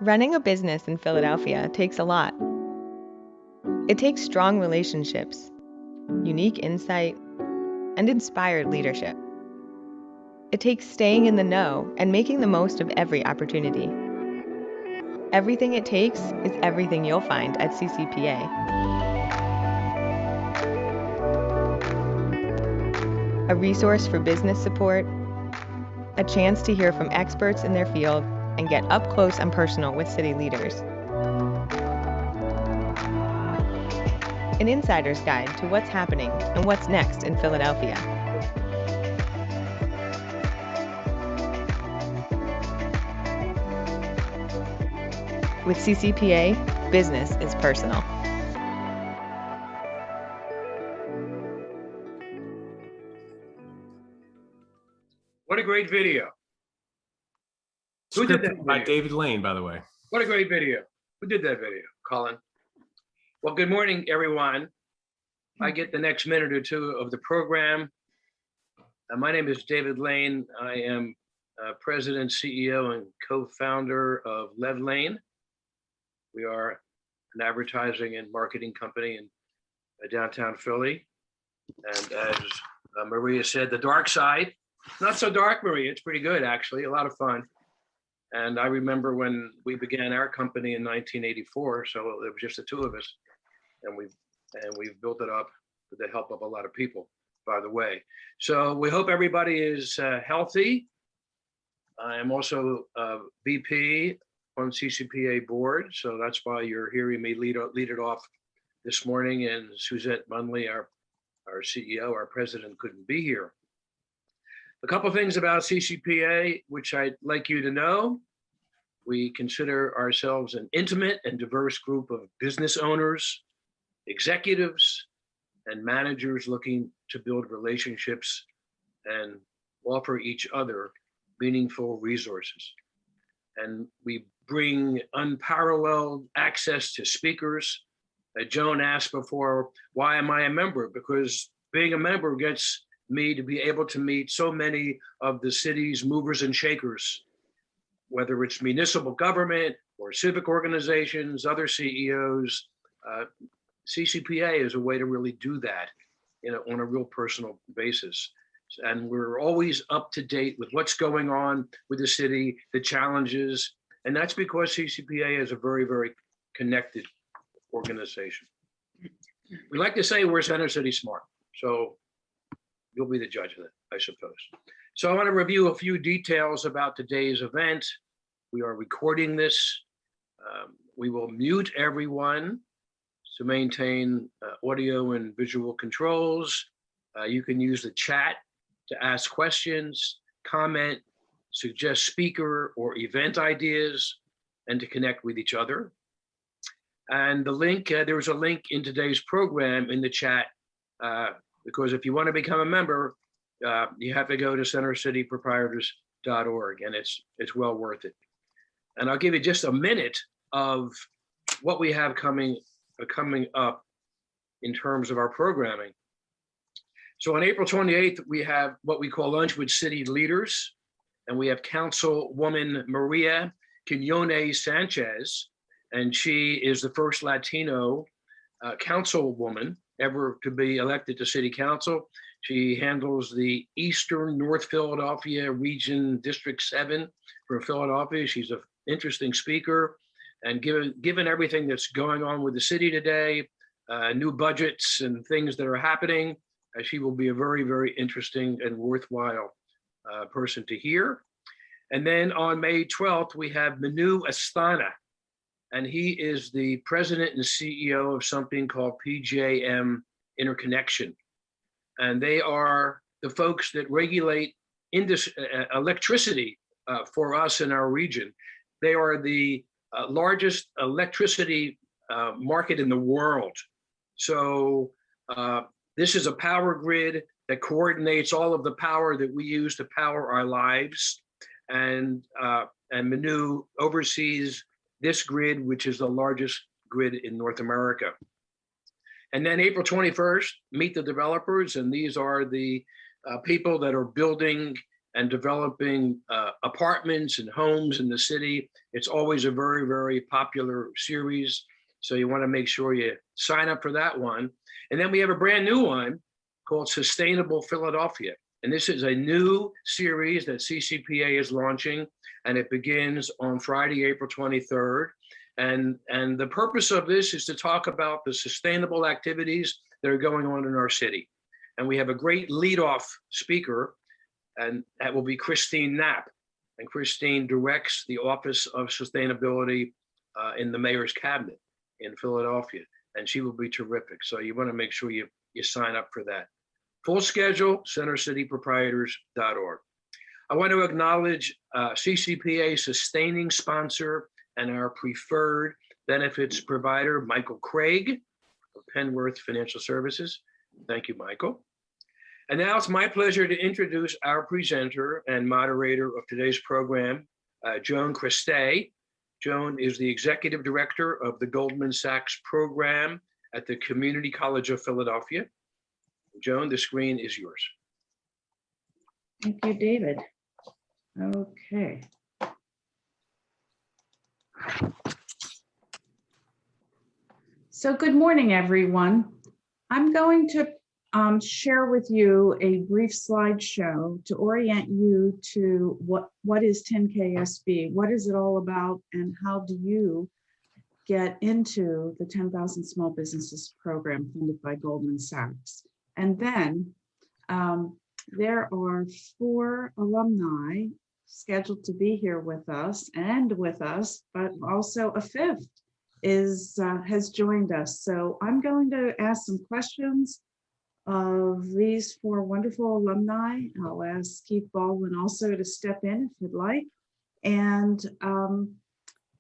Running a business in Philadelphia takes a lot. It takes strong relationships, unique insight, and inspired leadership. It takes staying in the know and making the most of every opportunity. Everything it takes is everything you'll find at CCPA. A resource for business support, a chance to hear from experts in their field and get up close and personal with city leaders. An insider's guide to what's happening and what's next in Philadelphia. With CCPA, business is personal. What a great video. Who did that video? By David Lane, by the way. What a great video. Who did that video? Colin. Well, good morning, everyone. I get the next minute or two of the program. My name is David Lane. I am President, CEO, and co-founder of Lev Lane. We are an advertising and marketing company in downtown Philly. And as Maria said, the dark side. Not so dark, Maria. It's pretty good, actually. A lot of fun. And I remember when we began our company in 1984, so it was just the two of us, and we've built it up with the help of a lot of people, by the way. So we hope everybody is healthy. I am also VP on CCPA board, so that's why you're hearing me lead it off this morning. And Suzette Munley, our CEO, our president, couldn't be here. A couple of things about CCPA, which I'd like you to know. We consider ourselves an intimate and diverse group of business owners, executives, and managers looking to build relationships and offer each other meaningful resources. And we bring unparalleled access to speakers. Joan asked before, why am I a member? Because being a member gets me to be able to meet so many of the city's movers and shakers, whether it's municipal government or civic organizations, other CEOs. CCPA is a way to really do that on a real personal basis. And we're always up to date with what's going on with the city, the challenges, and that's because CCPA is a very, very connected organization. We like to say we're Center City smart, so you'll be the judge of that, I suppose. So I want to review a few details about today's event. We are recording this. We will mute everyone to maintain audio and visual controls. You can use the chat to ask questions, comment, suggest speaker or event ideas, and to connect with each other. And the link, there's a link in today's program in the chat, because if you want to become a member, you have to go to centercityproprietors.org, and it's well worth it. And I'll give you just a minute of what we have coming up in terms of our programming. So on April 28th, we have what we call Lunch with City Leaders, and we have Councilwoman Maria Quinones Sanchez, and she is the first Latino councilwoman ever to be elected to city council. She handles the Eastern North Philadelphia Region District 7 for Philadelphia. She's an interesting speaker, and given everything that's going on with the city today, new budgets and things that are happening, she will be a very, very interesting and worthwhile person to hear. And then on May 12th, we have Manu Astana, and he is the president and CEO of something called PJM Interconnection. And they are the folks that regulate electricity for us in our region. They are the largest electricity market in the world. So this is a power grid that coordinates all of the power that we use to power our lives. And Manu oversees this grid, which is the largest grid in North America. And then April 21st, meet the developers, and these are the people that are building and developing apartments and homes in the city. It's always a very, very popular series. So you want to make sure you sign up for that one. And then we have a brand new one called Sustainable Philadelphia. And this is a new series that CCPA is launching, and it begins on Friday, April 23rd. And the purpose of this is to talk about the sustainable activities that are going on in our city. And we have a great leadoff speaker, and that will be Christine Knapp. And Christine directs the Office of Sustainability in the Mayor's Cabinet in Philadelphia, and she will be terrific. So you want to make sure you sign up for that. Full schedule, centercityproprietors.org. I want to acknowledge CCPA sustaining sponsor and our preferred benefits provider, Michael Craig of Penworth Financial Services. Thank you, Michael. And now it's my pleasure to introduce our presenter and moderator of today's program, Joan Christé. Joan is the Executive Director of the Goldman Sachs program at the Community College of Philadelphia. Joan, the screen is yours. Thank you, David. Okay. So good morning, everyone. I'm going to share with you a brief slideshow to orient you to what is 10KSB, what is it all about, and how do you get into the 10,000 Small Businesses program funded by Goldman Sachs. And then there are 4 alumni scheduled to be here with us, but also a 5th has joined us. So I'm going to ask some questions of these 4 wonderful alumni. I'll ask Keith Baldwin also to step in if you'd like, and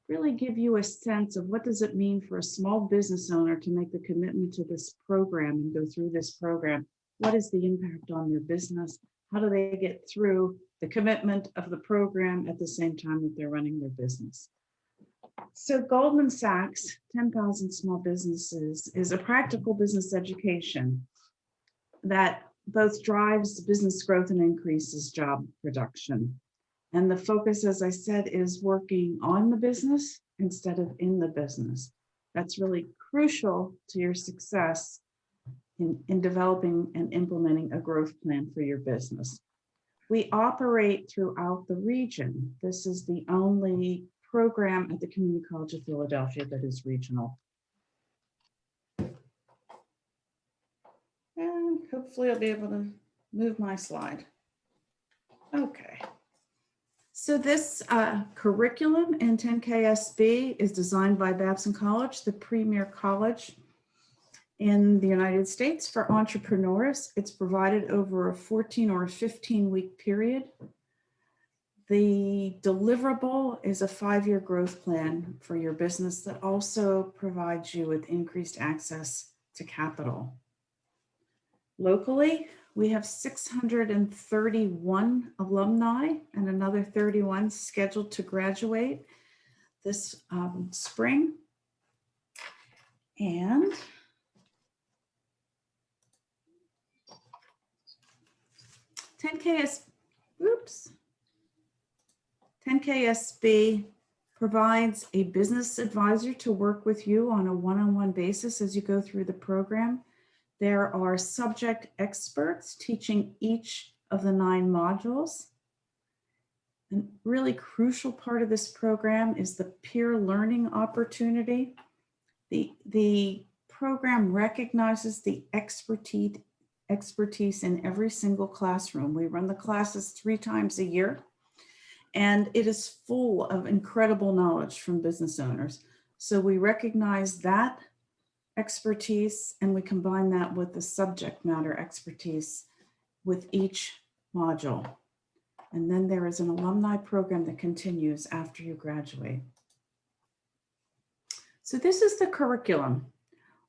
really give you a sense of what does it mean for a small business owner to make the commitment to this program and go through this program. What is the impact on their business? How do they get through the commitment of the program at the same time that they're running their business? So Goldman Sachs 10,000 Small Businesses is a practical business education that both drives business growth and increases job production. And the focus, as I said, is working on the business instead of in the business. That's really crucial to your success in developing and implementing a growth plan for your business. We operate throughout the region. This is the only program at the Community College of Philadelphia that is regional. And hopefully I'll be able to move my slide. Okay. So this curriculum in 10KSB is designed by Babson College, the premier college in the United States for entrepreneurs. It's provided over a 14 or a 15-week period. The deliverable is a 5-year growth plan for your business that also provides you with increased access to capital. Locally, we have 631 alumni and another 31 scheduled to graduate this spring. And oops. 10KSB provides a business advisor to work with you on a one-on-one basis as you go through the program. There are subject experts teaching each of the 9 modules. A really crucial part of this program is the peer learning opportunity. The program recognizes the expertise in every single classroom. We run the classes 3 times a year, and it is full of incredible knowledge from business owners. So we recognize that expertise and we combine that with the subject matter expertise with each module. And then there is an alumni program that continues after you graduate. So this is the curriculum.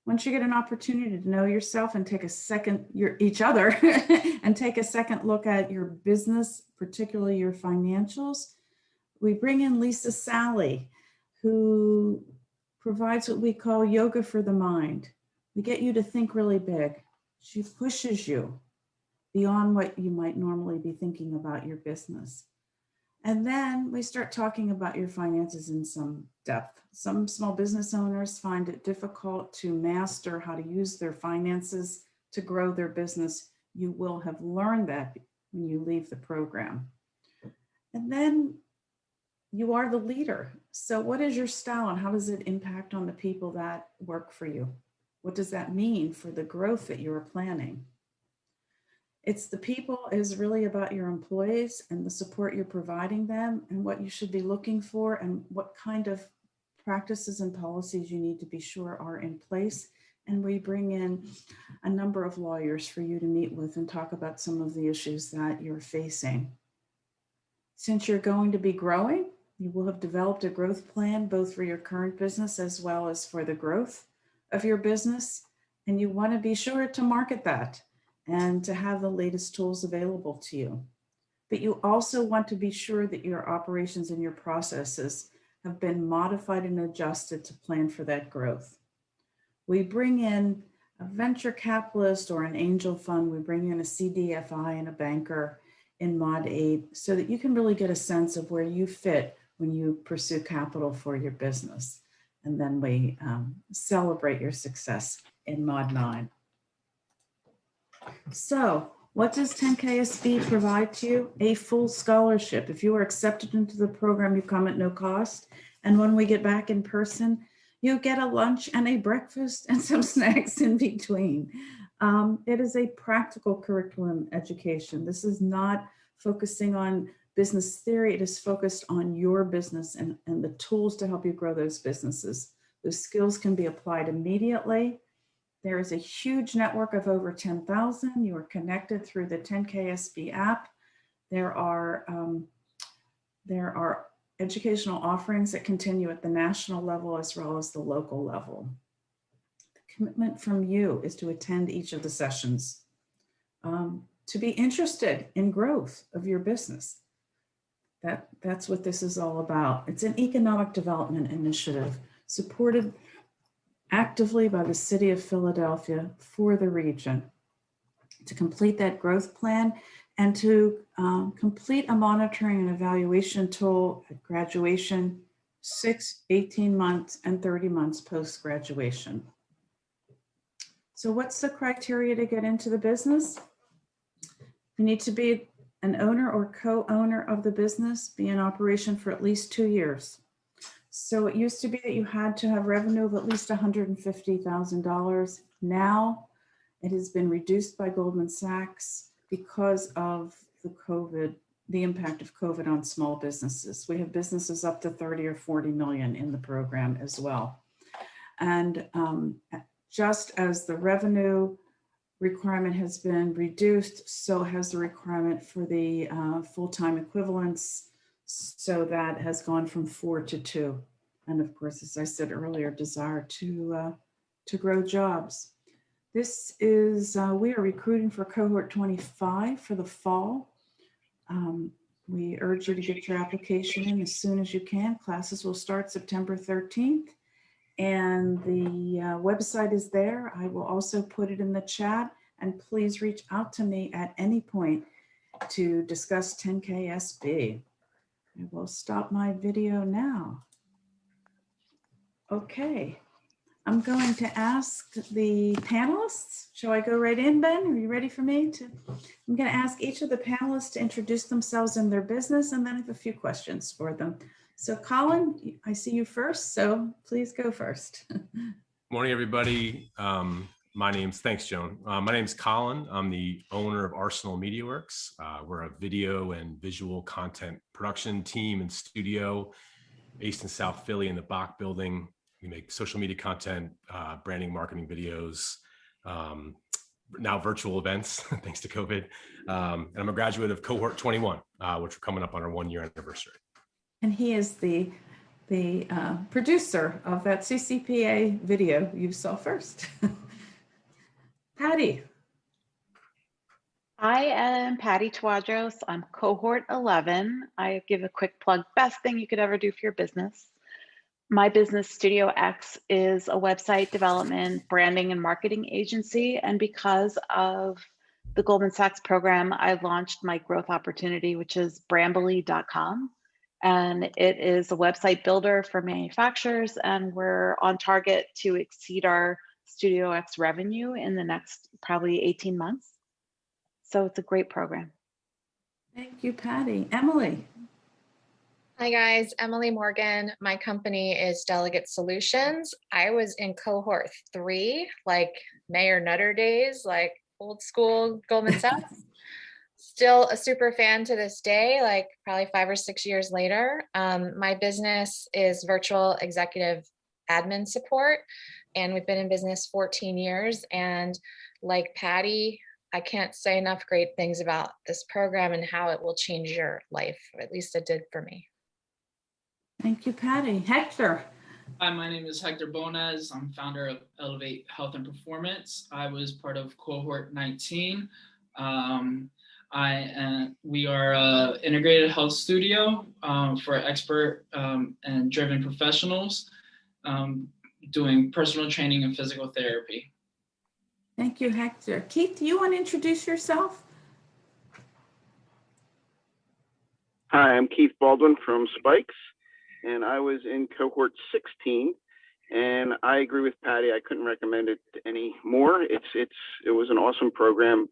Once you get an opportunity to know yourself and take a second, each other, and take a second look at your business, particularly your financials, we bring in Lisa Sally, who provides what we call yoga for the mind. We get you to think really big. She pushes you beyond what you might normally be thinking about your business. And then we start talking about your finances in some depth. Some small business owners find it difficult to master how to use their finances to grow their business. You will have learned that when you leave the program. And then you are the leader. So what is your style and how does it impact on the people that work for you? What does that mean for the growth that you are planning? It's the people is really about your employees and the support you're providing them and what you should be looking for and what kind of practices and policies you need to be sure are in place. And we bring in a number of lawyers for you to meet with and talk about some of the issues that you're facing. Since you're going to be growing, you will have developed a growth plan both for your current business as well as for the growth of your business. And you want to be sure to market that and to have the latest tools available to you. But you also want to be sure that your operations and your processes have been modified and adjusted to plan for that growth. We bring in a venture capitalist or an angel fund. We bring in a CDFI and a banker in Mod 8 so that you can really get a sense of where you fit when you pursue capital for your business. And then we celebrate your success in Mod 9. So what does 10KSB provide to you? A full scholarship. If you are accepted into the program, you come at no cost. And when we get back in person, you get a lunch and a breakfast and some snacks in between. It is a practical curriculum education. This is not focusing on business theory. It is focused on your business and the tools to help you grow those businesses. Those skills can be applied immediately. There is a huge network of over 10,000. You are connected through the 10KSB app. There are educational offerings that continue at the national level as well as the local level. The commitment from you is to attend each of the sessions, to be interested in growth of your business. That's what this is all about. It's an economic development initiative supported actively by the City of Philadelphia for the region to complete that growth plan and to complete a monitoring and evaluation tool at graduation, 6, 18 months, and 30 months post-graduation. So what's the criteria to get into the business? You need to be an owner or co-owner of the business, be in operation for at least 2 years. So it used to be that you had to have revenue of at least $150,000. Now it has been reduced by Goldman Sachs because of the impact of COVID on small businesses. We have businesses up to 30 or 40 million in the program as well. And just as the revenue requirement has been reduced, so has the requirement for the full-time equivalents. So that has gone from 4 to 2. And of course, as I said earlier, desire to grow jobs. This is, we are recruiting for cohort 25 for the fall. We urge you to get your application in as soon as you can. Classes will start September 13th. And the website is there. I will also put it in the chat. And please reach out to me at any point to discuss 10KSB. I will stop my video now. Okay, I'm going to ask the panelists. Shall I go right in, Ben? Are you ready for me to? I'm going to ask each of the panelists to introduce themselves and their business, and then I have a few questions for them. So Colin, I see you first, so please go first. Morning, everybody. Thanks, Joan. My name's Colin. I'm the owner of Arsenal MediaWorks. We're a video and visual content production team and studio based in South Philly in the Bach building. We make social media content, branding, marketing videos, now virtual events, thanks to COVID. And I'm a graduate of cohort 21, which we're coming up on our 1-year anniversary. And he is the producer of that CCPA video you saw first. Patty. I am Patty Tawadros. I'm cohort 11. I give a quick plug, best thing you could ever do for your business. My business, Studio X, is a website development, branding, and marketing agency. And because of the Goldman Sachs program, I launched my growth opportunity, which is brambly.com. And it is a website builder for manufacturers. And we're on target to exceed our Studio X revenue in the next probably 18 months. So it's a great program. Thank you, Patty. Emily. Hi guys, Emily Morgan. My company is Delegate Solutions. I was in cohort 3, like Mayor Nutter days, like old school Goldman Sachs. Still a super fan to this day, like probably 5 or 6 years later. My business is virtual executive admin support, and we've been in business 14 years. And like Patty, I can't say enough great things about this program and how it will change your life. At least it did for me. Thank you, Patty. Hector. Hi, my name is Hector Bonez. I'm founder of Elevate Health and Performance. I was part of cohort 19. We are an integrated health studio for expert and driven professionals doing personal training and physical therapy. Thank you, Hector. Keith, do you want to introduce yourself? Hi, I'm Keith Baldwin from Spikes, and I was in cohort 16. And I agree with Patty. I couldn't recommend it any more. It was an awesome program.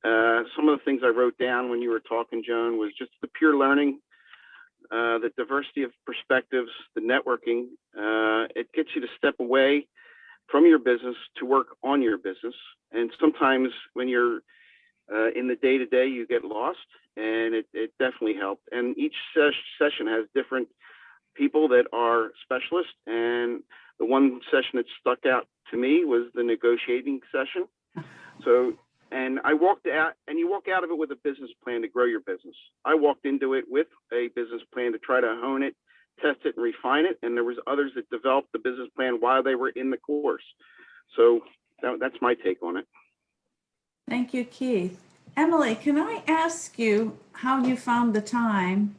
Some of the things I wrote down when you were talking, Joan, was just the pure learning, the diversity of perspectives, the networking. It gets you to step away from your business to work on your business. And sometimes when you're in the day-to-day, you get lost, and it definitely helped. And each session has different people that are specialists. And the one session that stuck out to me was the negotiating session. So, and I walked out, and you walk out of it with a business plan to grow your business. I walked into it with a business plan to try to hone it, test it, and refine it. And there was others that developed the business plan while they were in the course. So that's my take on it. Thank you, Keith. Emily, can I ask you how you found the time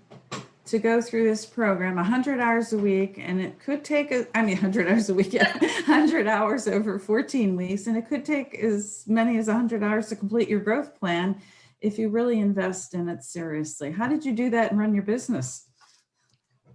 to go through this program? 100 hours a week, and it could take, 100 hours a week, 100 hours over 14 weeks, and it could take as many as 100 hours to complete your growth plan if you really invest in it seriously. How did you do that and run your business?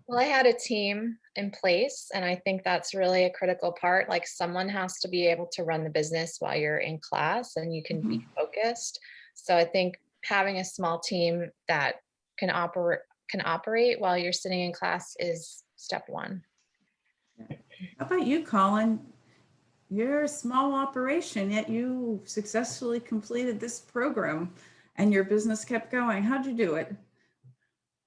Well, I had a team in place, and I think that's really a critical part. Like, someone has to be able to run the business while you're in class, and you can be focused. So I think having a small team that can operate while you're sitting in class is step one. How about you, Colin? You're a small operation, yet you successfully completed this program and your business kept going. How'd you do it?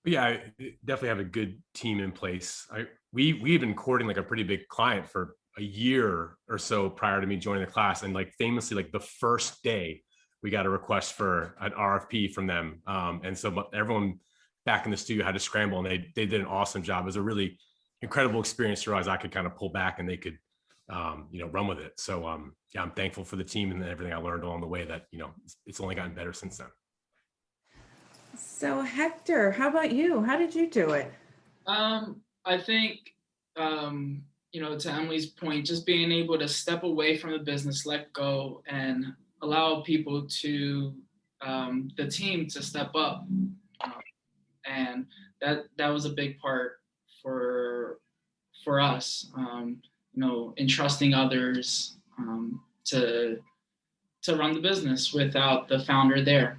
Yeah, I definitely have a good team in place. We've been courting like a pretty big client for a year or so prior to me joining the class. And like famously, like the first day we got a request for an RFP from them. And so everyone back in the studio had to scramble, and they did an awesome job. It was a really incredible experience to realize I could kind of pull back and they could, run with it. So yeah, I'm thankful for the team and everything I learned along the way that, it's only gotten better since then. So Hector, how about you? How did you do it? I think, to Emily's point, just being able to step away from the business, let go, and allow people to, the team to step up. And that was a big part for us, entrusting others to run the business without the founder there.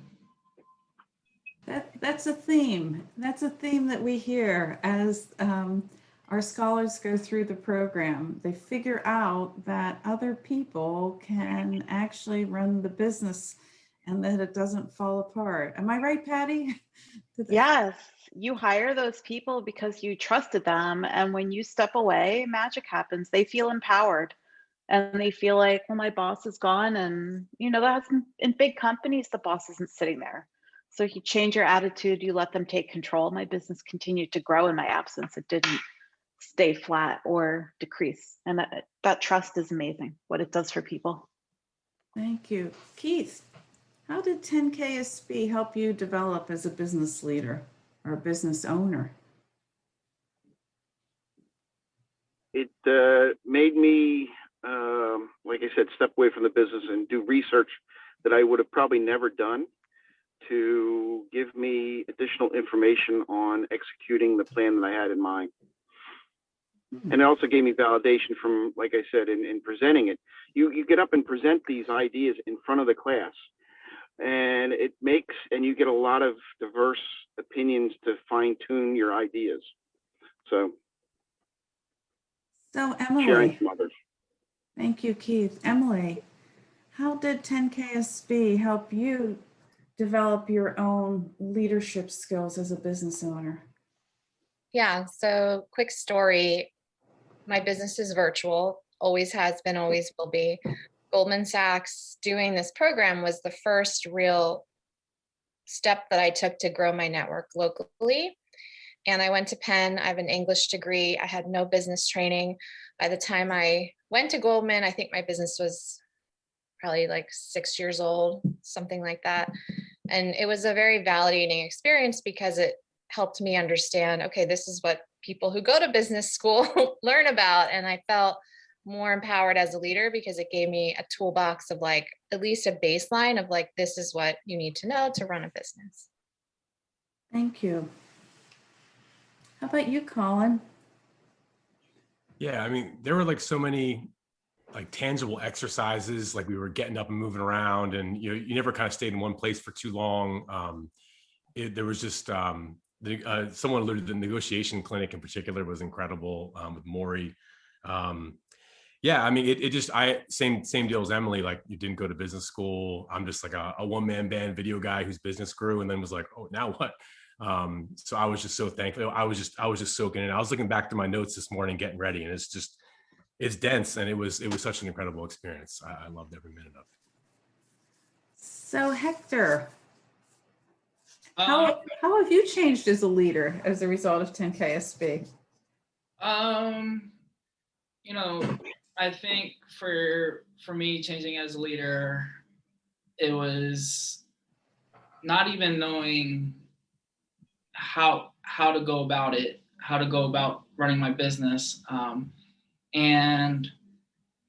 That's a theme. That's a theme that we hear as our scholars go through the program. They figure out that other people can actually run the business and that it doesn't fall apart. Am I right, Patty? Yes, you hire those people because you trusted them. And when you step away, magic happens. They feel empowered and they feel like, well, my boss is gone. And, that's in big companies, the boss isn't sitting there. So you change your attitude, you let them take control. My business continued to grow in my absence. It didn't stay flat or decrease. And that trust is amazing, what it does for people. Thank you. Keith, how did 10KSB help you develop as a business leader or a business owner? It made me, like I said, step away from the business and do research that I would have probably never done to give me additional information on executing the plan that I had in mind. And it also gave me validation from, like I said, in presenting it. You get up and present these ideas in front of the class, and you get a lot of diverse opinions to fine tune your ideas. So sharing Emily, from others. thank you, Keith. Emily, how did 10KSB help you develop your own leadership skills as a business owner? Yeah, so quick story. My business is virtual, always has been, always will be. Goldman Sachs doing this program was the first real step that I took to grow my network locally. And I went to Penn. I have an English degree. I had no business training. By the time I went to Goldman, I think my business was probably like 6 years old, something like that. And it was a very validating experience because it helped me understand, okay, this is what people who go to business school learn about. And I felt more empowered as a leader because it gave me a toolbox of like, at least a baseline of like, this is what you need to know to run a business. Thank you. How about you, Colin? Yeah, I mean, there were like so many like tangible exercises, like we were getting up and moving around, and you never kind of stayed in one place for too long. There was just someone alluded to the negotiation clinic in particular was incredible with Maury. Yeah, I mean, it just, same deal as Emily, like you didn't go to business school. I'm just like a one-man band video guy whose business grew and then was like, oh, now what? So I was just so thankful. I was just soaking in. I was looking back to my notes this morning, getting ready, and it's dense, and it was such an incredible experience. I loved every minute of it. So Hector, how have you changed as a leader as a result of 10KSB? You know, I think for me changing as a leader, it was not even knowing how to go about it, how to go about running my business. And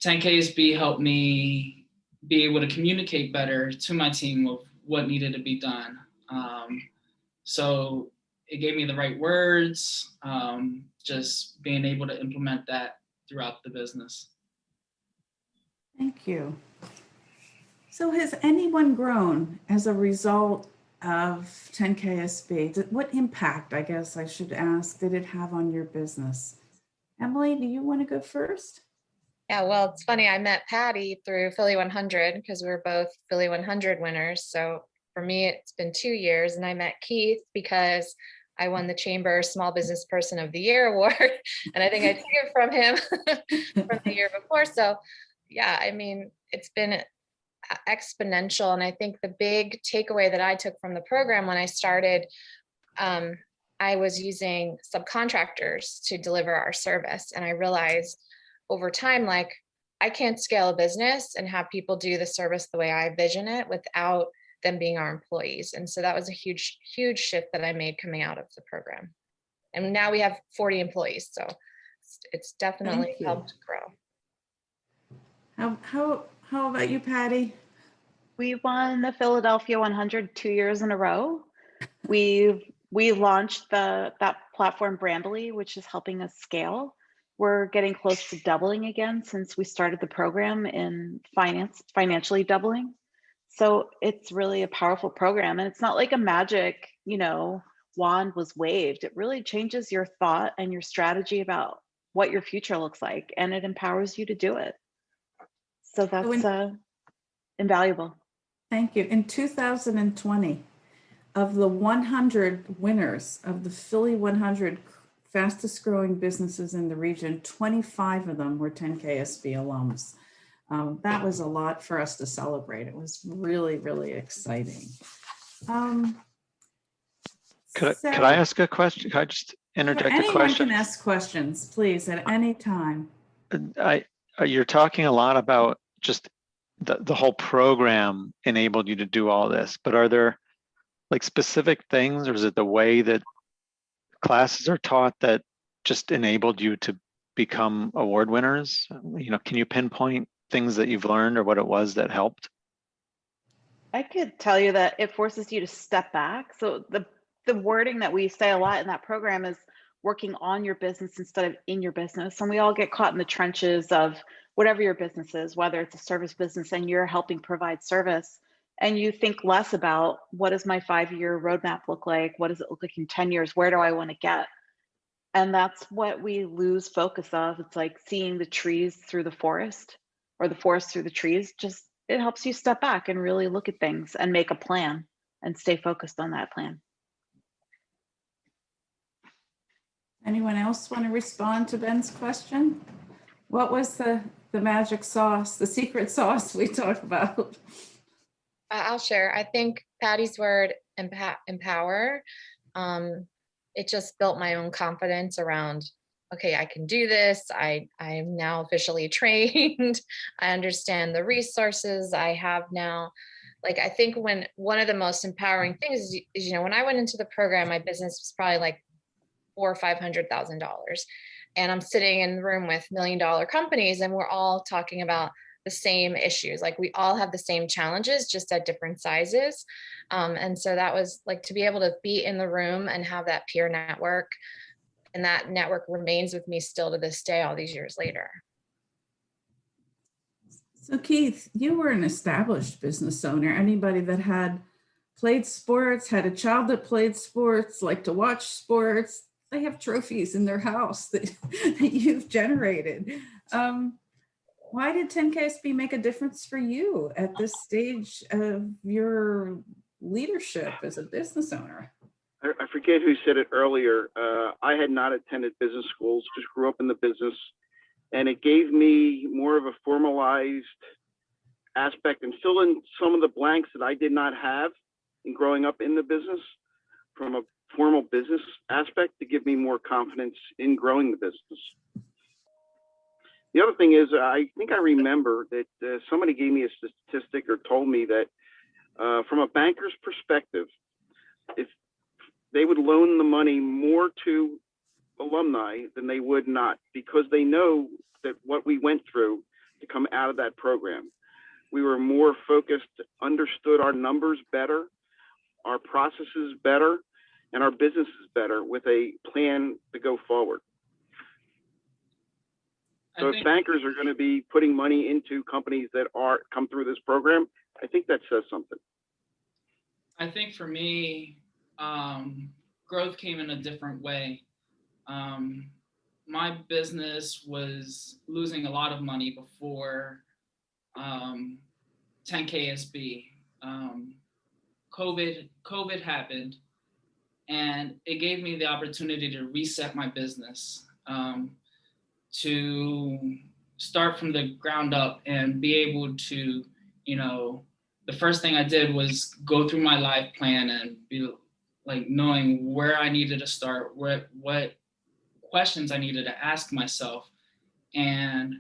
10KSB helped me be able to communicate better to my team of what needed to be done. So it gave me the right words, just being able to implement that throughout the business. Thank you. So has anyone grown as a result of 10KSB? What impact, I guess I should ask, did it have on your business? Emily, do you want to go first? Yeah, well, it's funny. I met Patty through Philly 100 because we were both Philly 100 winners. So for me, it's been 2 years. And I met Keith because I won the Chamber Small Business Person of the Year award. And I think I took it from him from the year before. So yeah, I mean, it's been exponential. And I think the big takeaway that I took from the program when I started, I was using subcontractors to deliver our service. And I realized over time, like I can't scale a business and have people do the service the way I vision it without them being our employees. And so that was a huge, huge shift that I made coming out of the program. And now we have 40 employees. So it's definitely helped grow. How about you, Patty? We won the Philadelphia 100 2 years in a row. We launched that platform Brandly, which is helping us scale. We're getting close to doubling again since we started the program in financially doubling. So it's really a powerful program, and it's not like a magic, wand was waved. It really changes your thought and your strategy about what your future looks like, and it empowers you to do it. So that's invaluable. Thank you. In 2020, of the 100 winners of the Philly 100 fastest growing businesses in the region, 25 of them were 10KSB alums. That was a lot for us to celebrate. It was really, really exciting. Could I ask a question? Could I just interject a question? Anyone can ask questions, please, at any time. You're talking a lot about just the whole program enabled you to do all this, but are there like specific things, or is it the way that classes are taught that just enabled you to become award winners? Can you pinpoint things that you've learned or what it was that helped? I could tell you that it forces you to step back. So the wording that we say a lot in that program is working on your business instead of in your business. And we all get caught in the trenches of whatever your business is, whether it's a service business and you're helping provide service. And you think less about what does my 5-year roadmap look like? What does it look like in 10 years? Where do I want to get? And that's what we lose focus of. It's like seeing the trees through the forest or the forest through the trees. Just it helps you step back and really look at things and make a plan and stay focused on that plan. Anyone else want to respond to Ben's question? What was the magic sauce, the secret sauce we talked about? I'll share. I think Patty's word, empower, it just built my own confidence around, okay, I can do this. I am now officially trained. I understand the resources I have now. Like, I think when one of the most empowering things is, you know, when I went into the program, my business was probably like $400,000 or $500,000. And I'm sitting in the room with $1 million companies, and we're all talking about the same issues. Like, we all have the same challenges, just at different sizes. And so that was like, to be able to be in the room and have that peer network, and that network remains with me still to this day, all these years later. So Keith, you were an established business owner. Anybody that had played sports, had a child that played sports, liked to watch sports, they have trophies in their house that you've generated. Why did 10KSB make a difference for you at this stage of your leadership as a business owner? I forget who said it earlier. I had not attended business schools, just grew up in the business, and it gave me more of a formalized aspect and fill in some of the blanks that I did not have in growing up in the business from a formal business aspect to give me more confidence in growing the business. The other thing is, I think I remember that somebody gave me a statistic or told me that from a banker's perspective, if they would loan the money more to alumni than they would not, because they know that what we went through to come out of that program. We were more focused, understood our numbers better, our processes better, and our businesses better with a plan to go forward. So if bankers are going to be putting money into companies that come through this program, I think that says something. I think for me, growth came in a different way. My business was losing a lot of money before 10KSB. COVID happened, and it gave me the opportunity to reset my business, to start from the ground up and be able to, you know, the first thing I did was go through my life plan and be like knowing where I needed to start, what questions I needed to ask myself, and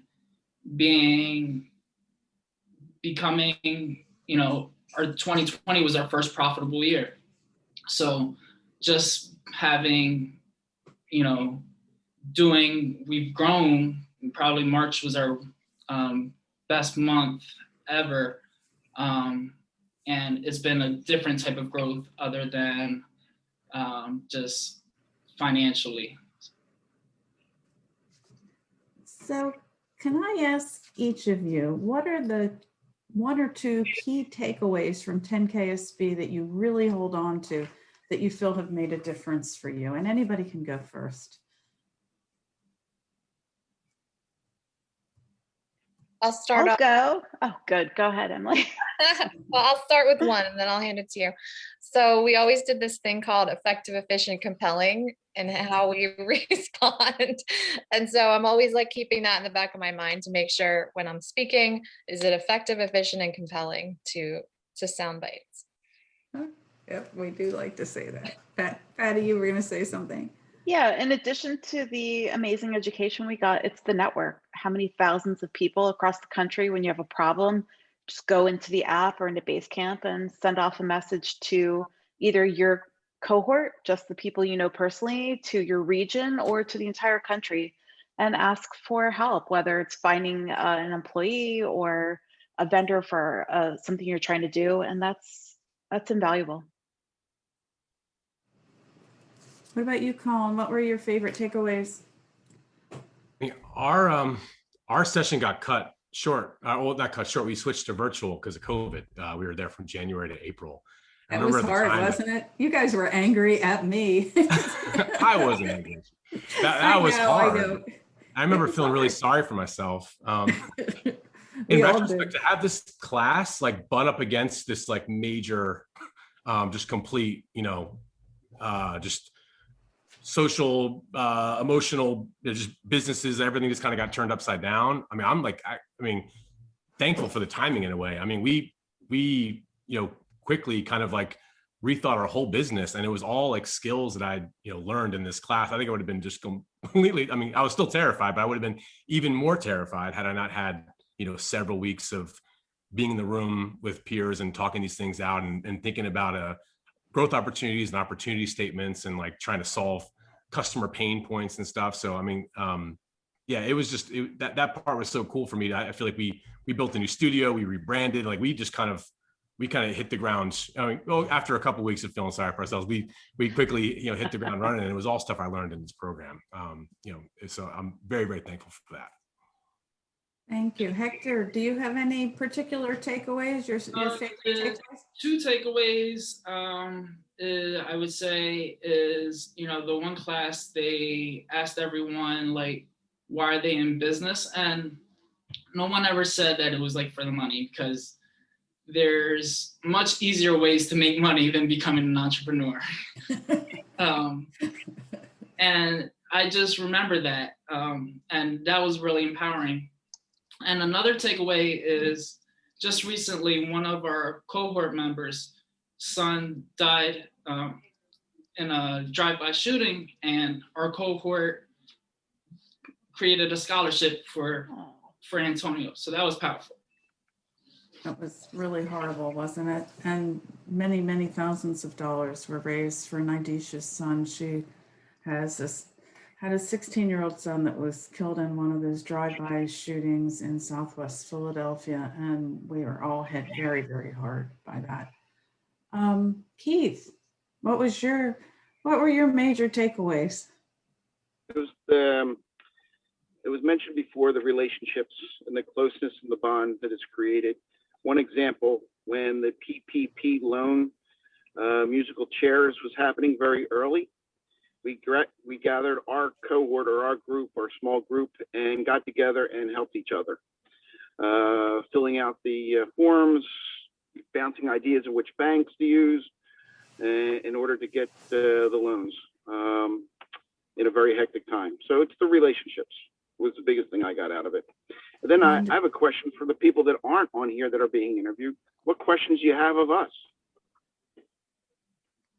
becoming, you know, our 2020 was our first profitable year. So just having, you know, we've grown, probably March was our best month ever. And it's been a different type of growth other than just financially. So can I ask each of you, what are the 1 or 2 key takeaways from 10KSB that you really hold on to that you feel have made a difference for you? And anybody can go first. I'll start off. Go. Oh, good. Go ahead, Emily. Well, I'll start with one and then I'll hand it to you. So we always did this thing called effective, efficient, compelling, and how we respond. And so I'm always like keeping that in the back of my mind to make sure when I'm speaking, is it effective, efficient, and compelling to sound bites. Yep, we do like to say that. Patty, you were going to say something. Yeah, in addition to the amazing education we got, it's the network. How many thousands of people across the country, when you have a problem, just go into the app or into Basecamp and send off a message to either your cohort, just the people you know personally, to your region, or to the entire country, and ask for help, whether it's finding an employee or a vendor for something you're trying to do, and that's invaluable. What about you, Colin? What were your favorite takeaways? I mean, our session got cut short. Well, not cut short. We switched to virtual because of COVID. We were there from January to April. That was hard, wasn't it? You guys were angry at me. I wasn't angry. That was hard. I remember feeling really sorry for myself. In retrospect, to have this class like butt up against this like major, just complete, just social, emotional, just businesses, everything just kind of got turned upside down. I mean, I'm thankful for the timing in a way. I mean, we quickly kind of like rethought our whole business, and it was all like skills that I learned in this class. I think it would have been just completely, I mean, I was still terrified, but I would have been even more terrified had I not had several weeks of being in the room with peers and talking these things out and thinking about growth opportunities and opportunity statements and like trying to solve customer pain points and stuff. So I mean, yeah, it was just that part was so cool for me. I feel like we built a new studio, we rebranded, like we kind of hit the ground. I mean, well, after a couple of weeks of feeling sorry for ourselves, we quickly hit the ground running, and it was all stuff I learned in this program. So I'm very, very thankful for that. Thank you. Hector, do you have any particular takeaways? Your favorite takeaways? Two takeaways I would say is, the one class they asked everyone, like, why are they in business? And no one ever said that it was like for the money, because there's much easier ways to make money than becoming an entrepreneur. And I just remember that. And that was really empowering. And another takeaway is just recently, one of our cohort members' son died in a drive-by shooting, and our cohort created a scholarship for Antonio. So that was powerful. That was really horrible, wasn't it? And many, many thousands of dollars were raised for Nidisha's son. She had a 16-year-old son that was killed in one of those drive-by shootings in Southwest Philadelphia, and we were all hit very, very hard by that. Keith, what were your major takeaways? It was mentioned before, the relationships and the closeness and the bond that is created. One example, when the PPP loan musical chairs was happening very early, we gathered our cohort or our group, our small group, and got together and helped each other, filling out the forms, bouncing ideas of which banks to use in order to get the loans in a very hectic time. So it's the relationships was the biggest thing I got out of it. And then I have a question for the people that aren't on here that are being interviewed. What questions do you have of us?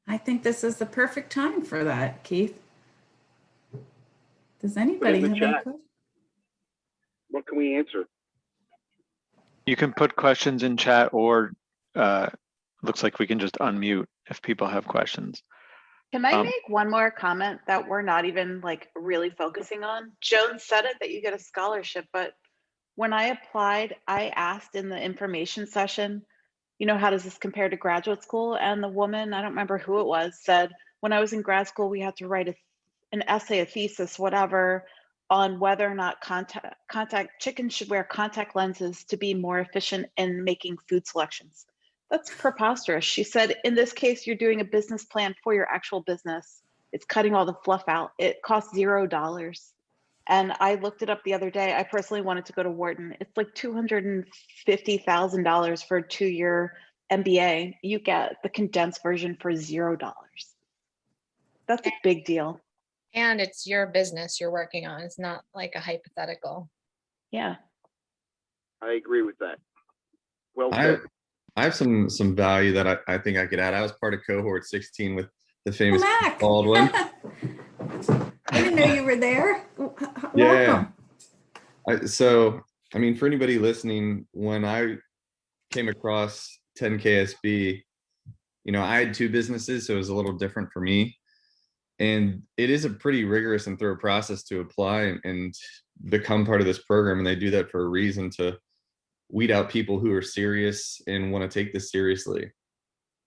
I think this is the perfect time for that, Keith. Does anybody have any questions? What can we answer? You can put questions in chat, or looks like we can just unmute if people have questions. Can I make one more comment that we're not even like really focusing on? Joan said it, that you get a scholarship, but when I applied, I asked in the information session, how does this compare to graduate school? And the woman, I don't remember who it was, said, when I was in grad school, we had to write an essay, a thesis, whatever, on whether or not chickens should wear contact lenses to be more efficient in making food selections. That's preposterous. She said, in this case, you're doing a business plan for your actual business. It's cutting all the fluff out. It costs $0. And I looked it up the other day. I personally wanted to go to Wharton. It's like $250,000 for a 2-year MBA. You get the condensed version for $0. That's a big deal. And it's your business you're working on. It's not like a hypothetical. Yeah. I agree with that. Well said. I have some value that I think I could add. I was part of cohort 16 with the famous Mac. Baldwin. I didn't know you were there. Yeah. Welcome. So, I mean, for anybody listening, when I came across 10KSB, I had 2 businesses, so it was a little different for me. And it is a pretty rigorous and thorough process to apply and become part of this program. And they do that for a reason, to weed out people who are serious and want to take this seriously.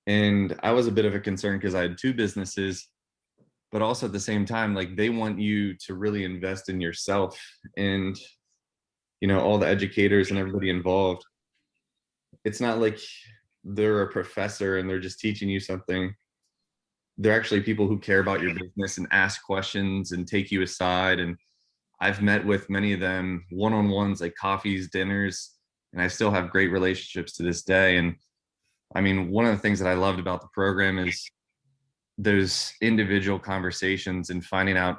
And I was a bit of a concern because I had two businesses, but also at the same time, like they want you to really invest in yourself and, you know, all the educators and everybody involved. It's not like they're a professor and they're just teaching you something. They're actually people who care about your business and ask questions and take you aside. And I've met with many of them one-on-ones, like coffees, dinners, and I still have great relationships to this day. And I mean, one of the things that I loved about the program is those individual conversations and finding out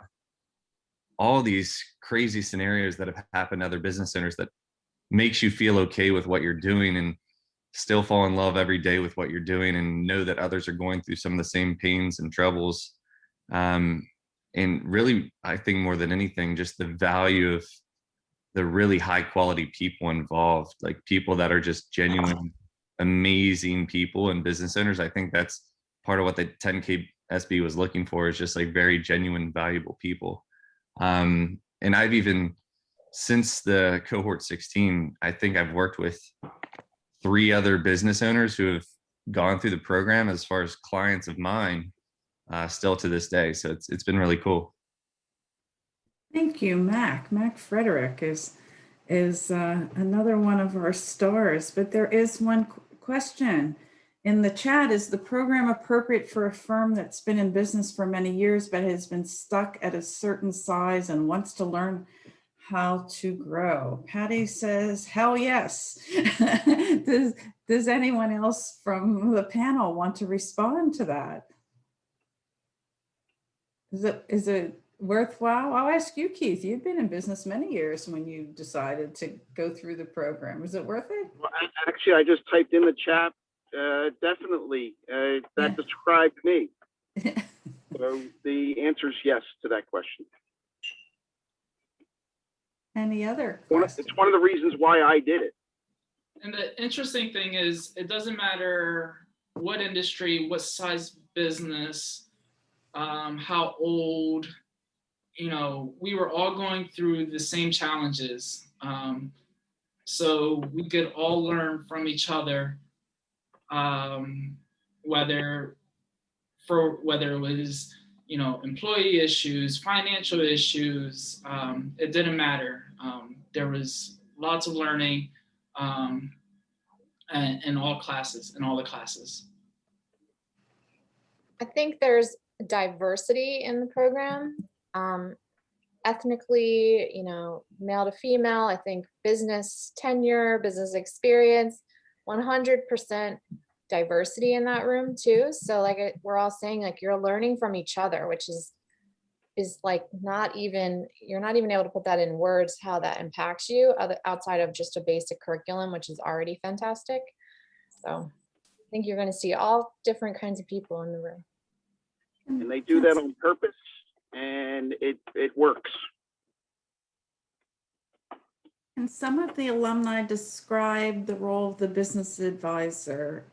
all these crazy scenarios that have happened to other business owners that makes you feel okay with what you're doing and still fall in love every day with what you're doing and know that others are going through some of the same pains and troubles. And really, I think more than anything, just the value of the really high quality people involved, like people that are just genuine, amazing people and business owners. I think that's part of what the 10K SB was looking for, is just like very genuine, valuable people. And I've even, since the cohort 16, I think I've worked with 3 other business owners who have gone through the program as far as clients of mine, still to this day. So it's been really cool. Thank you, Mac. Mac Frederick is another one of our stars, but there is one question in the chat. Is the program appropriate for a firm that's been in business for many years, but has been stuck at a certain size and wants to learn how to grow? Patty says, hell yes. Does anyone else from the panel want to respond to that? Is it worthwhile? I'll ask you, Keith. You've been in business many years when you decided to go through the program. Was it worth it? Well, actually, I just typed in the chat, definitely. That described me. So the answer is yes to that question. Any other questions? It's one of the reasons why I did it. And the interesting thing is, it doesn't matter what industry, what size business, how old, you know, we were all going through the same challenges. So we could all learn from each other, whether it was, you know, employee issues, financial issues, it didn't matter. There was lots of learning in all classes, in all the classes. I think there's diversity in the program, ethnically, you know, male to female. I think business tenure, business experience, 100% diversity in that room too. So like we're all saying, like, you're learning from each other, which is like you're not even able to put that in words, how that impacts you outside of just a basic curriculum, which is already fantastic. So I think you're going to see all different kinds of people in the room. And they do that on purpose, and it works. And some of the alumni describe the role of the business advisor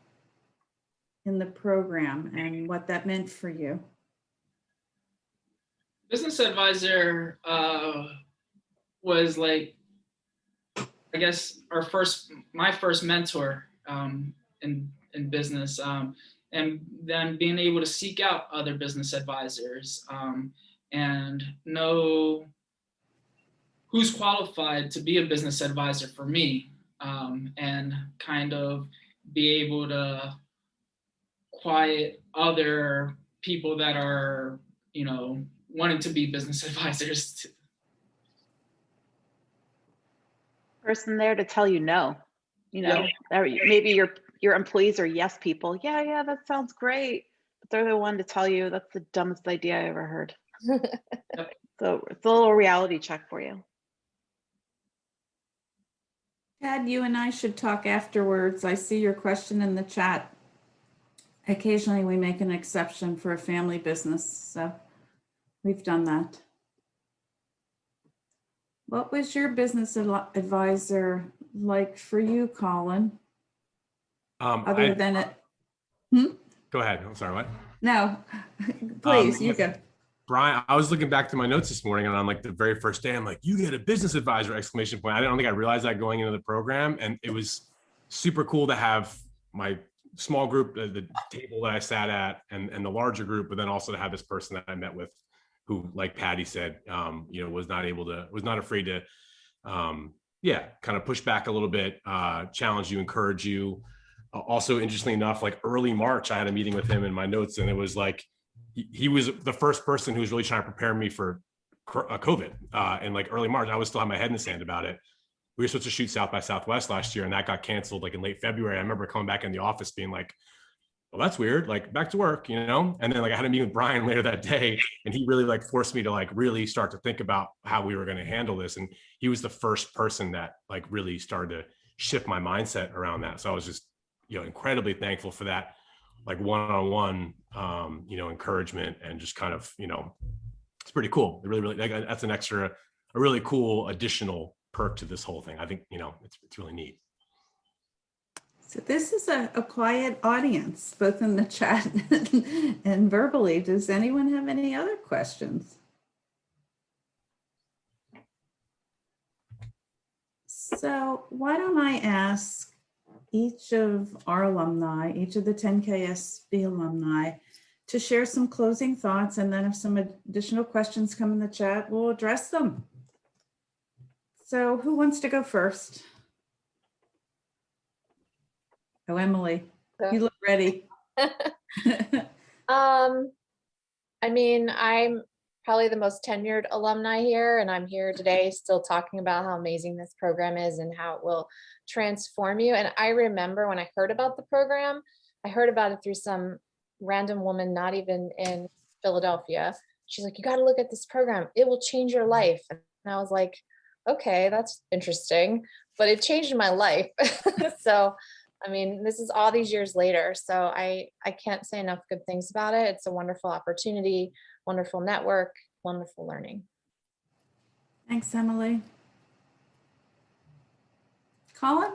in the program and what that meant for you. Business advisor was like, I guess, my first mentor in business, and then being able to seek out other business advisors and know who's qualified to be a business advisor for me, and kind of be able to quiet other people that are, you know, wanting to be business advisors. Person there to tell you no, you know, or maybe your employees are yes people. Yeah, that sounds great. But they're the one to tell you that's the dumbest idea I ever heard. So it's a little reality check for you. Ted, you and I should talk afterwards. I see your question in the chat. Occasionally we make an exception for a family business, so we've done that. What was your business advisor like for you, Colin? Other than it. Go ahead. I'm sorry, what? No, please, you go. Brian, I was looking back to my notes this morning, and on like the very first day, I'm like, "You get a business advisor!" Exclamation point. I don't think I realized that going into the program, and it was super cool to have my small group, the table that I sat at, and the larger group, but then also to have this person that I met with, who, like Patty said, was not afraid to, kind of push back a little bit, challenge you, encourage you. Also, interestingly enough, like early March, I had a meeting with him in my notes, and it was like, he was the first person who was really trying to prepare me for COVID. And like early March, I was still have my head in the sand about it. We were supposed to shoot South by Southwest last year, and that got canceled like in late February. I remember coming back in the office being like, well, that's weird, like back to work, And then like I had a meeting with Brian later that day, and he really like forced me to like really start to think about how we were going to handle this. And he was the first person that like really started to shift my mindset around that. So I was just, incredibly thankful for that, like one-on-one, encouragement, and just kind of, it's pretty cool. It really, that's a really cool additional perk to this whole thing. I think, it's really neat. So this is a quiet audience, both in the chat and verbally. Does anyone have any other questions? So why don't I ask each of our alumni, each of the 10KSB alumni, to share some closing thoughts, and then if some additional questions come in the chat, we'll address them. So who wants to go first? Oh, Emily, you look ready. I mean, I'm probably the most tenured alumni here, and I'm here today still talking about how amazing this program is and how it will transform you. And I remember when I heard about the program, I heard about it through some random woman, not even in Philadelphia. She's like, you got to look at this program. It will change your life. And I was like, okay, that's interesting, but it changed my life. So, I mean, this is all these years later. So I can't say enough good things about it. It's a wonderful opportunity, wonderful network, wonderful learning. Thanks, Emily. Colin?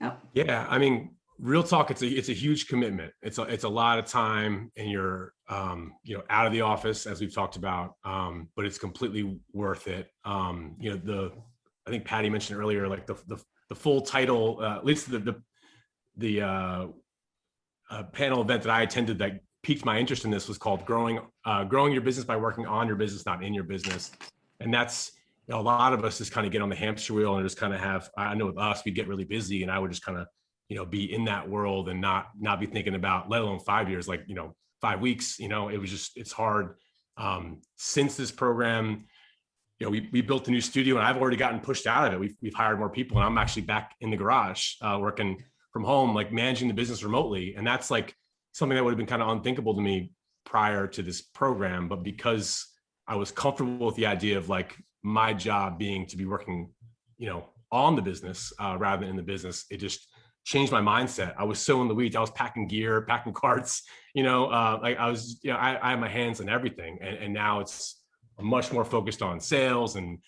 Oh. Yeah, I mean, real talk, it's a huge commitment. It's a lot of time, and you're out of the office, as we've talked about, but it's completely worth it. I think Patty mentioned earlier, like the full title, at least the panel event that I attended that piqued my interest in this was called growing your business by working on your business, not in your business. And that's, a lot of us just kind of get on the hamster wheel and just kind of have, I know with us, we'd get really busy, and I would just kind of, be in that world and not be thinking about, let alone 5 years, like, 5 weeks, it was just, it's hard. Since this program, we built a new studio, and I've already gotten pushed out of it. We've hired more people, and I'm actually back in the garage, working from home, like managing the business remotely. And that's like something that would have been kind of unthinkable to me prior to this program. But because I was comfortable with the idea of like my job being to be working, on the business rather than in the business, it just changed my mindset. I was so in the weeds. I was packing gear, packing carts, like I was, I have my hands in everything. And now it's much more focused on sales and,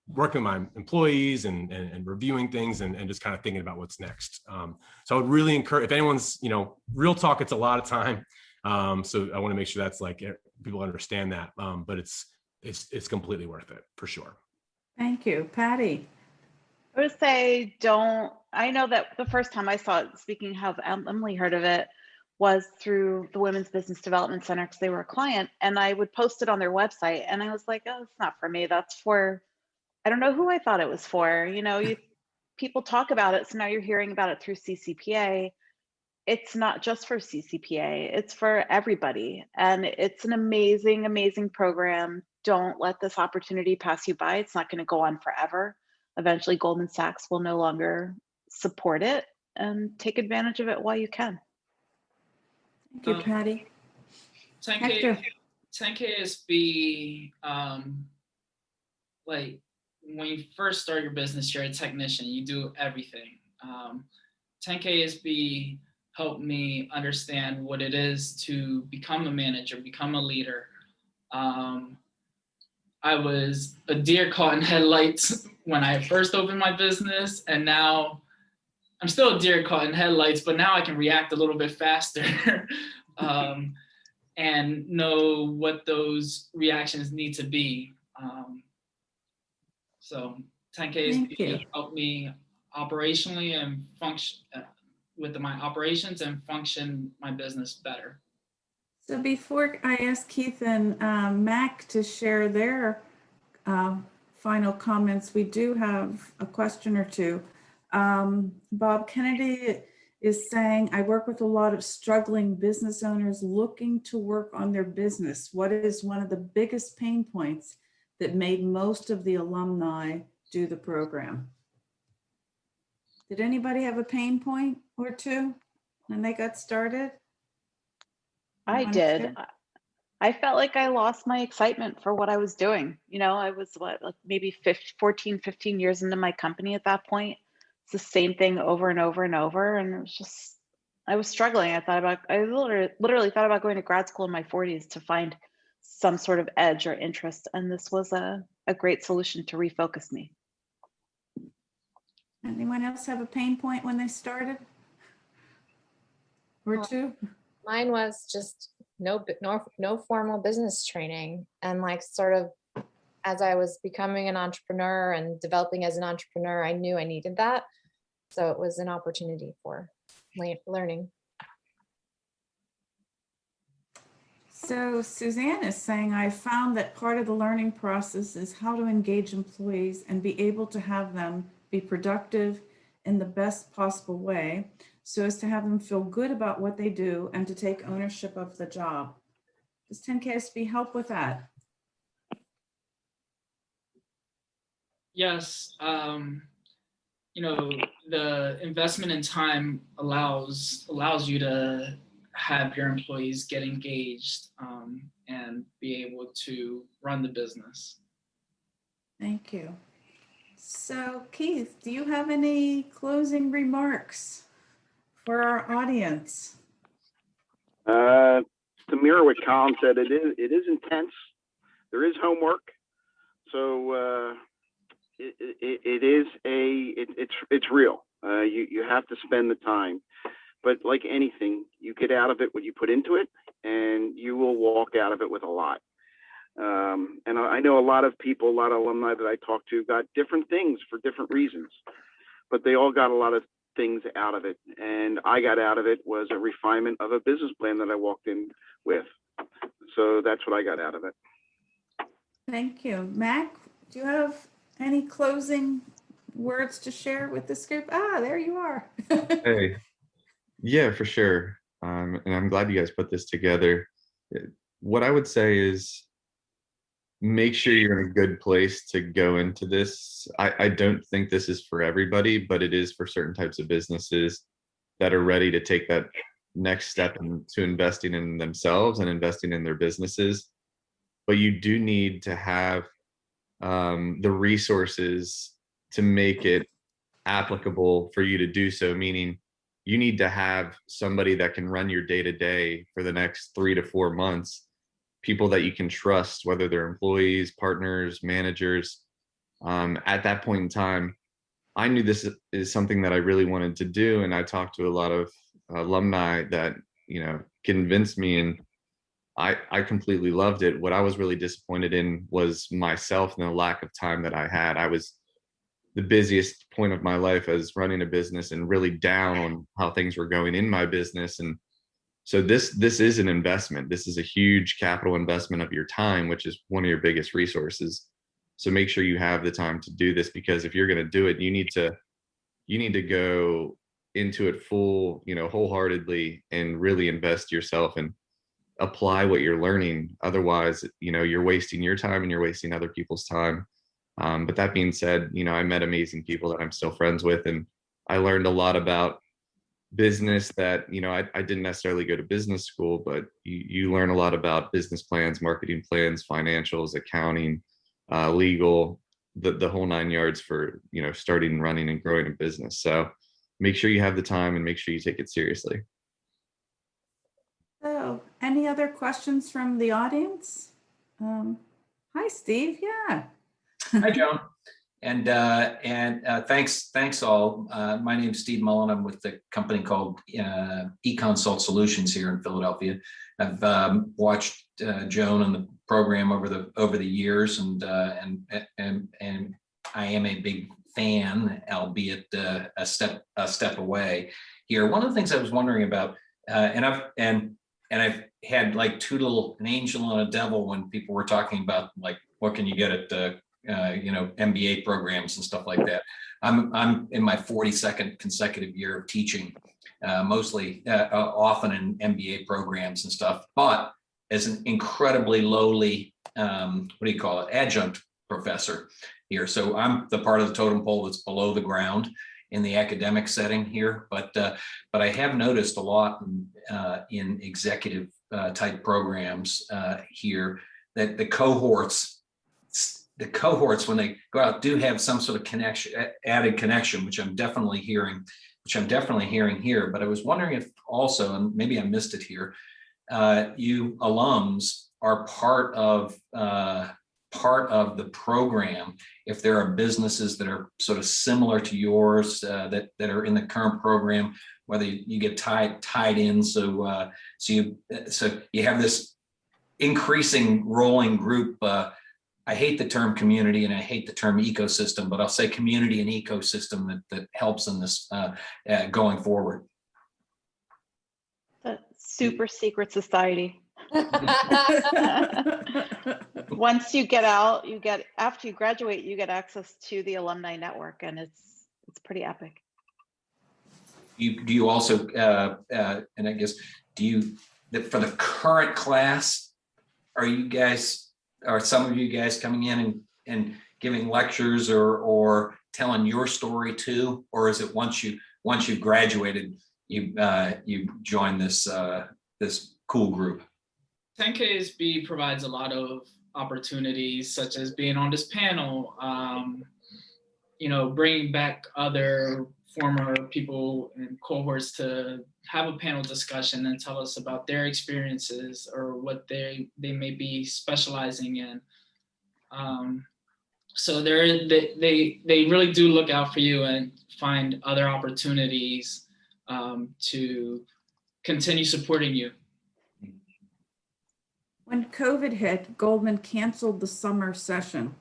working with my employees and reviewing things and just kind of thinking about what's next. So I would really encourage, if anyone's, real talk, it's a lot of time. So I want to make sure that's like, people understand that, but it's completely worth it for sure. Thank you. Patty? I would say I know that the first time I saw it, speaking of Emily heard of it, was through the Women's Business Development Center, because they were a client, and I would post it on their website, and I was like, oh, it's not for me. That's for, I don't know who I thought it was for. People talk about it, so now you're hearing about it through CCPA. It's not just for CCPA, it's for everybody. And it's an amazing, amazing program. Don't let this opportunity pass you by. It's not going to go on forever. Eventually, Goldman Sachs will no longer support it, and take advantage of it while you can. Thank you, Patty. 10KSB, like when you first start your business, you're a technician, you do everything. 10KSB helped me understand what it is to become a manager, become a leader. I was a deer caught in headlights when I first opened my business, and now I'm still a deer caught in headlights, but now I can react a little bit faster. and know what those reactions need to be. So 10KSB has helped me operationally and function with my operations and function my business better. So before I ask Keith and Mac to share their final comments, we do have a question or two. Bob Kennedy is saying, I work with a lot of struggling business owners looking to work on their business. What is one of the biggest pain points that made most of the alumni do the program? Did anybody have a pain point or two when they got started? I did. I felt like I lost my excitement for what I was doing. You know, I was like maybe 14, 15 years into my company at that point. It's the same thing over and over and over. And it was just, I was struggling. I literally thought about going to grad school in my 40s to find some sort of edge or interest. And this was a great solution to refocus me. Anyone else have a pain point when they started? Or two? Mine was just no formal business training. And like sort of as I was becoming an entrepreneur and developing as an entrepreneur, I knew I needed that. So it was an opportunity for learning. So Suzanne is saying, I found that part of the learning process is how to engage employees and be able to have them be productive in the best possible way, so as to have them feel good about what they do and to take ownership of the job. Does 10KSB help with that? Yes. You know, the investment in time allows you to have your employees get engaged and be able to run the business. Thank you. So Keith, do you have any closing remarks for our audience? To mirror what Colin said, it is intense. There is homework, so it's real. You have to spend the time, but like anything, you get out of it what you put into it, and you will walk out of it with a lot. And I know a lot of people, a lot of alumni that I talk to got different things for different reasons, but they all got a lot of things out of it. And I got out of it was a refinement of a business plan that I walked in with. So that's what I got out of it. Thank you. Mac, do you have any closing words to share with this group? Ah, there you are. Hey, yeah, for sure. And I'm glad you guys put this together. What I would say is make sure you're in a good place to go into this. I don't think this is for everybody, but it is for certain types of businesses that are ready to take that next step into investing in themselves and investing in their businesses. But you do need to have the resources to make it applicable for you to do so, meaning you need to have somebody that can run your day-to-day for the next 3 to 4 months, people that you can trust, whether they're employees, partners, managers. At that point in time, I knew this is something that I really wanted to do, and I talked to a lot of alumni that, you know, convinced me, and I completely loved it. What I was really disappointed in was myself and the lack of time that I had. I was the busiest point of my life as running a business and really down on how things were going in my business. And so this is an investment. This is a huge capital investment of your time, which is one of your biggest resources. So make sure you have the time to do this, because if you're going to do it, you need to go into it full, you know, wholeheartedly, and really invest yourself and apply what you're learning. Otherwise, you know, you're wasting your time and you're wasting other people's time. But that being said, you know, I met amazing people that I'm still friends with, and I learned a lot about business that, you know, I didn't necessarily go to business school, but you learn a lot about business plans, marketing plans, financials, accounting, legal, the whole 9 yards for, you know, starting, running, and growing a business. So make sure you have the time and make sure you take it seriously. So, any other questions from the audience? Hi, Steve. Yeah. Hi, Joan. Thanks all. My name's Steve Mullen. I'm with the company called eConsult Solutions here in Philadelphia. I've watched Joan and the program over the years, and I am a big fan, albeit a step away here. One of the things I was wondering about, and I've had like an angel and a devil when people were talking about like what can you get at the MBA programs and stuff like that. I'm in my 42nd consecutive year of teaching, mostly often in MBA programs and stuff, but as an incredibly lowly, adjunct professor here. So I'm the part of the totem pole that's below the ground in the academic setting here, but I have noticed a lot in executive type programs here that the cohorts when they go out do have some sort of added connection, which I'm definitely hearing here. But I was wondering if also, and maybe I missed it here, you alums are part of the program if there are businesses that are sort of similar to yours that are in the current program, whether you get tied in, so you have this increasing rolling group. I hate the term community and I hate the term ecosystem, but I'll say community and ecosystem that helps in this going forward. The super secret society. Once you get out, after you graduate, you get access to the alumni network, and it's pretty epic. Do you also, and I guess, for the current class, are some of you guys coming in and giving lectures or telling your story too, or is it once you graduated, you join this cool group? 10KSB provides a lot of opportunities, such as being on this panel, bringing back other former people and cohorts to have a panel discussion and tell us about their experiences or what they may be specializing in. So they really do look out for you and find other opportunities to continue supporting you. When COVID hit, Goldman canceled the summer session,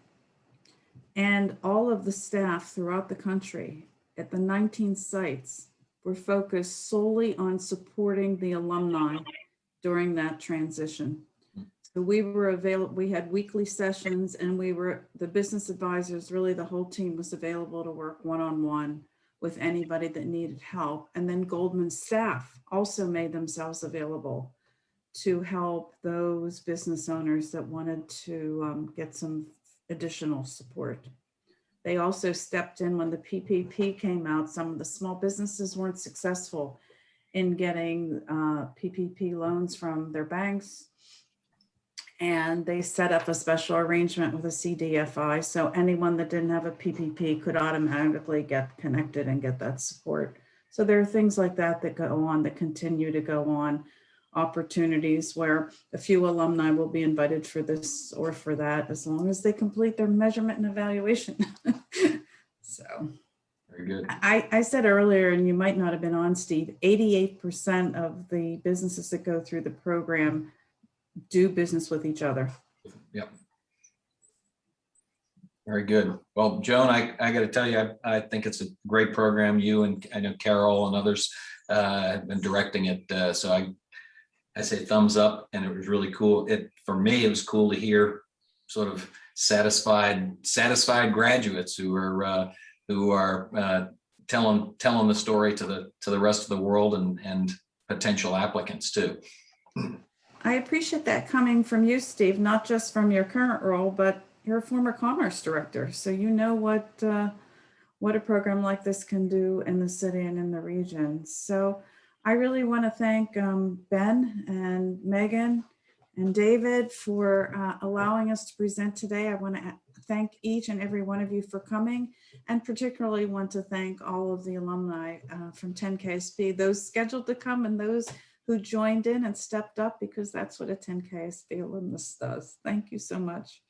and all of the staff throughout the country at the 19 sites were focused solely on supporting the alumni during that transition. So we were available, we had weekly sessions, and the business advisors, really the whole team was available to work one-on-one with anybody that needed help. And then Goldman staff also made themselves available to help those business owners that wanted to get some additional support. They also stepped in when the PPP came out. Some of the small businesses weren't successful in getting PPP loans from their banks. And they set up a special arrangement with a CDFI. So anyone that didn't have a PPP could automatically get connected and get that support. So there are things like that that go on, that continue to go on. Opportunities where a few alumni will be invited for this or for that, as long as they complete their measurement and evaluation. So very good. I said earlier, and you might not have been on, Steve, 88% of the businesses that go through the program do business with each other. Yep. Very good. Well, Joan, I got to tell you, I think it's a great program. You and I know Carol and others have been directing it. So I say thumbs up, and it was really cool. For me, it was cool to hear sort of satisfied graduates who are telling the story to the rest of the world and potential applicants too. I appreciate that coming from you, Steve, not just from your current role, but you're a former commerce director, so you know what a program like this can do in the city and in the region. So I really want to thank Ben and Megan and David for allowing us to present today. I want to thank each and every one of you for coming, and particularly want to thank all of the alumni from 10KSB, those scheduled to come and those who joined in and stepped up, because that's what a 10KSB alumnus does. Thank you so much.